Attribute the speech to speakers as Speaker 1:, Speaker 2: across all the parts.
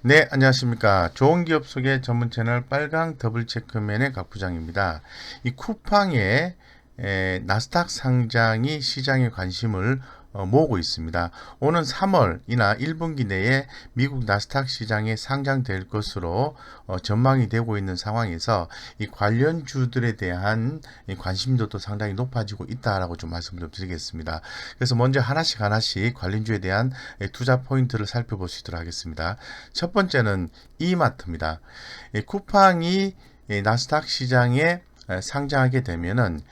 Speaker 1: 네, 안녕하십니까. 좋은 기업 소개 전문 채널 빨강 더블 체크맨의 각 부장입니다. 이 쿠팡의 나스닥 상장이 시장의 관심을 모으고 있습니다. 오는 3월이나 1분기 내에 미국 나스닥 시장에 상장될 것으로 전망이 되고 있는 상황에서 이 관련주들에 대한 이 관심도도 상당히 높아지고 있다라고 좀 말씀을 좀 드리겠습니다. 그래서 먼저 하나씩 관련주에 대한 투자 포인트를 살펴볼 수 있도록 하겠습니다. 첫 번째는 이마트입니다. 쿠팡이 나스닥 시장에 상장하게 되면은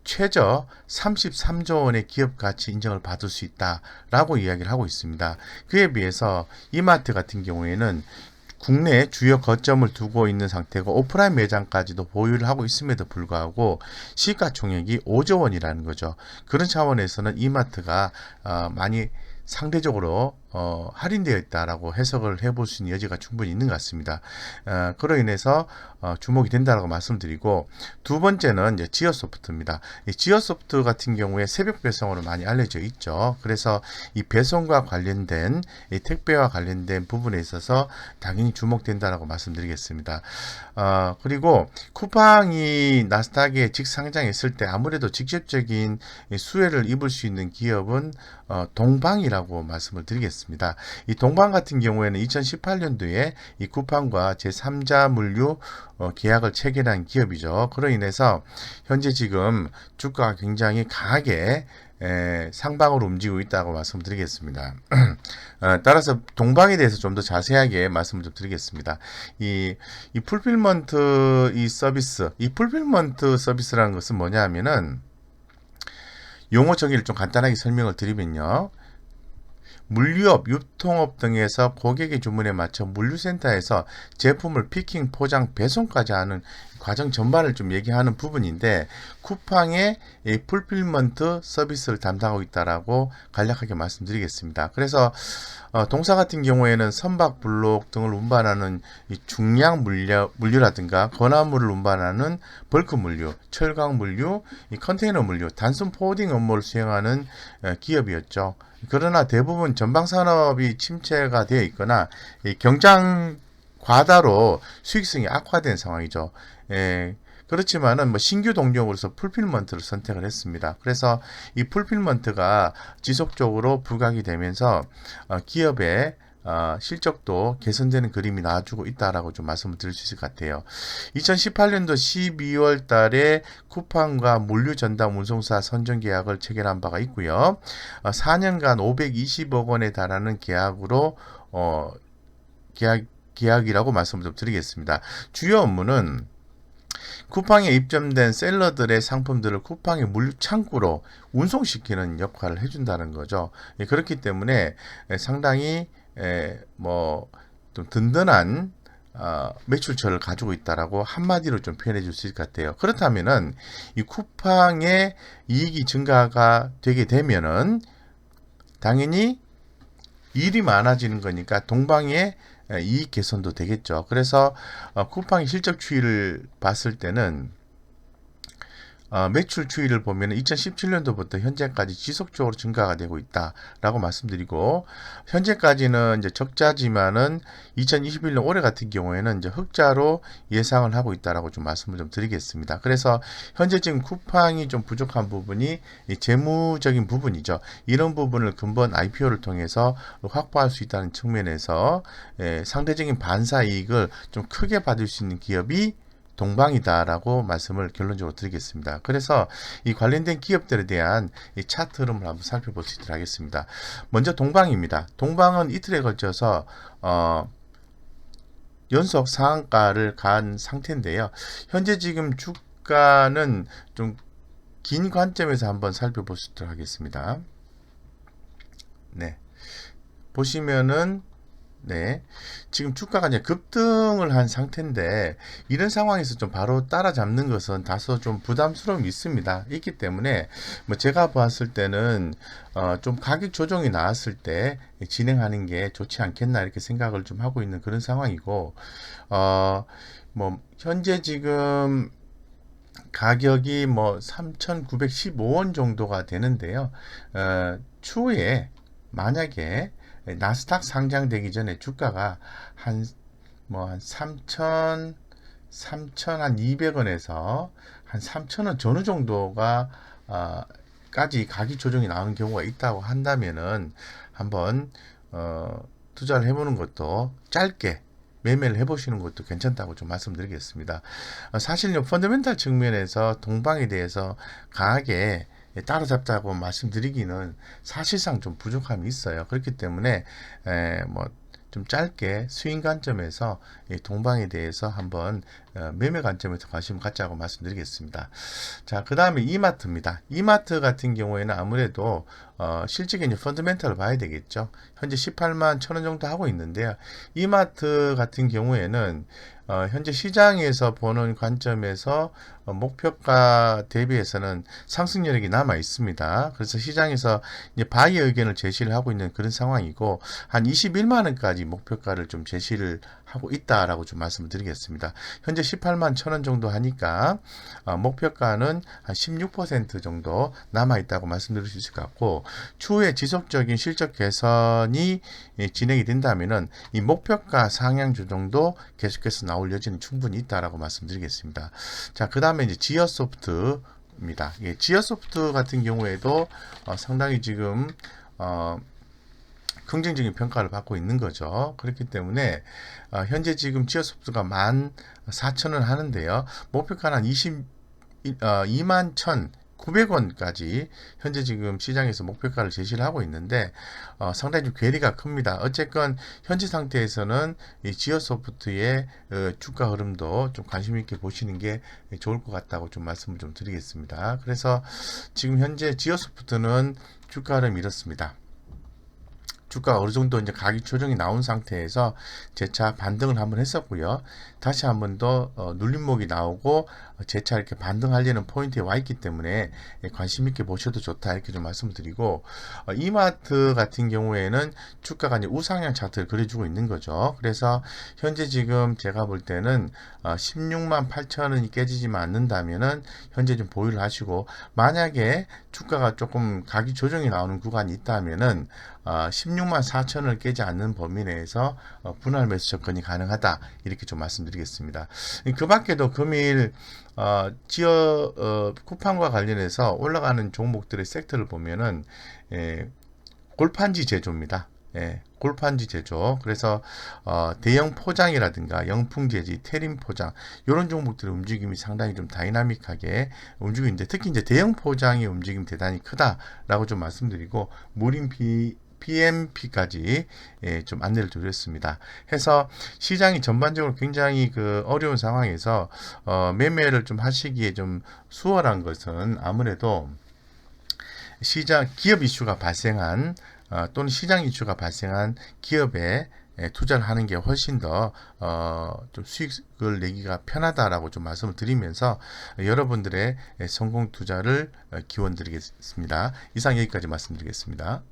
Speaker 1: 최저 33조 원의 기업 가치 인정을 받을 수 있다라고 이야기를 하고 있습니다. 그에 비해서 이마트 같은 경우에는 국내 주요 거점을 두고 있는 상태고 오프라인 매장까지도 보유를 하고 있음에도 불구하고 시가총액이 5조 원이라는 거죠. 그런 차원에서는 이마트가 많이 상대적으로 할인되어 있다라고 해석을 해볼 수 있는 여지가 충분히 있는 것 같습니다. 그로 인해서 주목이 된다라고 말씀드리고, 두 번째는 이제 지어소프트입니다. 이 지어소프트 같은 경우에 새벽 배송으로 많이 알려져 있죠. 그래서 이 배송과 관련된 이 택배와 관련된 부분에 있어서 당연히 주목된다라고 말씀드리겠습니다. 그리고 쿠팡이 나스닥에 직상장했을 때 아무래도 직접적인 수혜를 입을 수 있는 기업은 동방이라고 말씀을 드리겠습니다. 이 동방 같은 경우에는 2018년도에 이 쿠팡과 제3자 물류 계약을 체결한 기업이죠. 그로 인해서 현재 지금 주가가 굉장히 강하게 상방으로 움직이고 있다고 말씀드리겠습니다. 따라서 동방에 대해서 좀 더 자세하게 말씀을 좀 드리겠습니다. 이 풀필먼트 이 풀필먼트 서비스라는 것은 뭐냐 하면은 용어 정의를 좀 간단하게 설명을 드리면요. 물류업, 유통업 등에서 고객의 주문에 맞춰 물류센터에서 제품을 피킹, 포장, 배송까지 하는 과정 전반을 좀 얘기하는 부분인데 쿠팡의 이 풀필먼트 서비스를 담당하고 있다라고 간략하게 말씀드리겠습니다. 그래서 동사 같은 경우에는 선박, 블록 등을 운반하는 이 중량 물류라든가 건화물을 운반하는 벌크 물류, 철강 물류, 이 컨테이너 물류, 단순 포워딩 업무를 수행하는 기업이었죠. 그러나 대부분 전방 산업이 침체가 되어 있거나 경장 과다로 수익성이 악화된 상황이죠. 그렇지만은 뭐 신규 동력으로서 풀필먼트를 선택을 했습니다. 그래서 이 풀필먼트가 지속적으로 부각이 되면서 기업의 실적도 개선되는 그림이 나와주고 있다라고 좀 말씀을 드릴 수 있을 것 같아요. 2018년도 12월 달에 쿠팡과 물류 전담 운송사 선정 계약을 체결한 바가 있고요. 4년간 520억 원에 달하는 계약으로 계약 계약이라고 말씀을 좀 드리겠습니다. 주요 업무는 쿠팡에 입점된 셀러들의 상품들을 쿠팡의 물류 창구로 운송시키는 역할을 해준다는 거죠. 그렇기 때문에 상당히 좀 든든한 매출처를 가지고 있다라고 한마디로 좀 표현해 줄 수 있을 것 같아요. 그렇다면은 이 쿠팡의 이익이 증가가 되게 되면은 당연히 일이 많아지는 거니까 동방의 이익 개선도 되겠죠. 그래서 쿠팡의 실적 추이를 봤을 때는 매출 추이를 보면 2017년도부터 현재까지 지속적으로 증가가 되고 있다라고 말씀드리고, 현재까지는 이제 적자지만은 2021년 올해 같은 경우에는 이제 흑자로 예상을 하고 있다라고 좀 말씀을 좀 드리겠습니다. 그래서 현재 지금 쿠팡이 좀 부족한 부분이 이 재무적인 부분이죠. 이런 부분을 근본 IPO를 통해서 확보할 수 있다는 측면에서 상대적인 반사 이익을 좀 크게 받을 수 있는 기업이 동방이다라고 말씀을 결론적으로 드리겠습니다. 그래서 이 관련된 기업들에 대한 이 차트 흐름을 한번 살펴볼 수 있도록 하겠습니다. 먼저 동방입니다. 동방은 이틀에 걸쳐서 연속 상한가를 간 상태인데요. 현재 지금 주가는 좀 긴 관점에서 한번 살펴볼 수 있도록 하겠습니다. 네. 보시면은 네. 지금 주가가 이제 급등을 한 상태인데, 이런 상황에서 좀 바로 따라잡는 것은 다소 좀 부담스러움이 있기 때문에, 뭐 제가 봤을 때는, 좀 가격 조정이 나왔을 때 진행하는 게 좋지 않겠나, 이렇게 생각을 좀 하고 있는 그런 상황이고, 현재 지금 가격이 3,915원 정도가 되는데요. 추후에 만약에 나스닥 상장되기 전에 주가가 한 3,200원에서 한 3,000원 전후 정도가 까지 가격 조정이 나오는 경우가 있다고 한다면은 한번 투자를 해보는 것도, 짧게 매매를 해보시는 것도 괜찮다고 좀 말씀드리겠습니다. 사실 펀더멘탈 측면에서 동방에 대해서 강하게 따라잡자고 말씀드리기는 사실상 좀 부족함이 있어요. 그렇기 때문에 좀 짧게 스윙 관점에서 동방에 대해서 한번 매매 관점에서 관심을 갖자고 말씀드리겠습니다. 자, 그 다음에 이마트입니다. 이마트 같은 경우에는 아무래도 실질적인 펀더멘탈을 봐야 되겠죠. 현재 18만 1,000원 정도 하고 있는데요. 이마트 같은 경우에는 현재 시장에서 보는 관점에서 목표가 대비해서는 상승 여력이 남아 있습니다. 그래서 시장에서 이제 바이 의견을 제시를 하고 있는 그런 상황이고, 한 21만 원까지 목표가를 좀 제시를 하고 있다라고 좀 말씀드리겠습니다. 현재 18만 1,000원 정도 하니까 목표가는 한 16% 정도 남아 있다고 말씀드릴 수 있을 것 같고, 추후에 지속적인 실적 개선이 진행이 된다면은 이 목표가 상향 조정도 계속해서 나올 여지는 충분히 있다라고 말씀드리겠습니다. 자, 그 다음에 이제 지어소프트입니다. 지어소프트 같은 경우에도 상당히 지금 긍정적인 평가를 받고 있는 거죠. 그렇기 때문에 현재 지금 지어소프트가 14,000원 하는데요. 목표가는 한 21,900원까지 현재 지금 시장에서 목표가를 제시를 하고 있는데 상당히 좀 괴리가 큽니다. 어쨌건 현재 상태에서는 이 지어소프트의 주가 흐름도 좀 관심 있게 보시는 게 좋을 것 같다고 좀 말씀을 좀 드리겠습니다. 그래서 지금 현재 지어소프트는 주가 흐름이 이렇습니다. 주가가 어느 정도 이제 가격 조정이 나온 상태에서 재차 반등을 한번 했었고요. 다시 한번 더 눌림목이 나오고 재차 이렇게 반등하려는 포인트에 와 있기 때문에 관심 있게 보셔도 좋다, 이렇게 좀 말씀을 드리고, 이마트 같은 경우에는 주가가 이제 우상향 차트를 그려주고 있는 거죠. 그래서 현재 지금 제가 볼 때는 16만 8천원이 깨지지만 않는다면은 현재 좀 보유를 하시고, 만약에 주가가 조금 가격 조정이 나오는 구간이 있다면은 16만 4천원을 깨지 않는 범위 내에서 분할 매수 접근이 가능하다, 이렇게 좀 말씀드리겠습니다. 그 밖에도 금일 쿠팡과 관련해서 올라가는 종목들의 섹터를 보면은 골판지 제조입니다. 골판지 제조. 그래서 대형 포장이라든가 영풍 재지, 테림 포장, 이런 종목들의 움직임이 상당히 좀 다이나믹하게 움직이고 있는데, 특히 이제 대형 포장의 움직임 대단히 크다라고 좀 말씀드리고, 무림 PMP까지 좀 안내를 드렸습니다. 해서 시장이 전반적으로 굉장히 어려운 상황에서 매매를 좀 하시기에 좀 수월한 것은 아무래도 기업 이슈가 발생한 또는 시장 이슈가 발생한 기업에 투자를 하는 게 훨씬 더 좀 수익을 내기가 편하다라고 좀 말씀을 드리면서 여러분들의 성공 투자를 기원 드리겠습니다. 이상 여기까지 말씀드리겠습니다.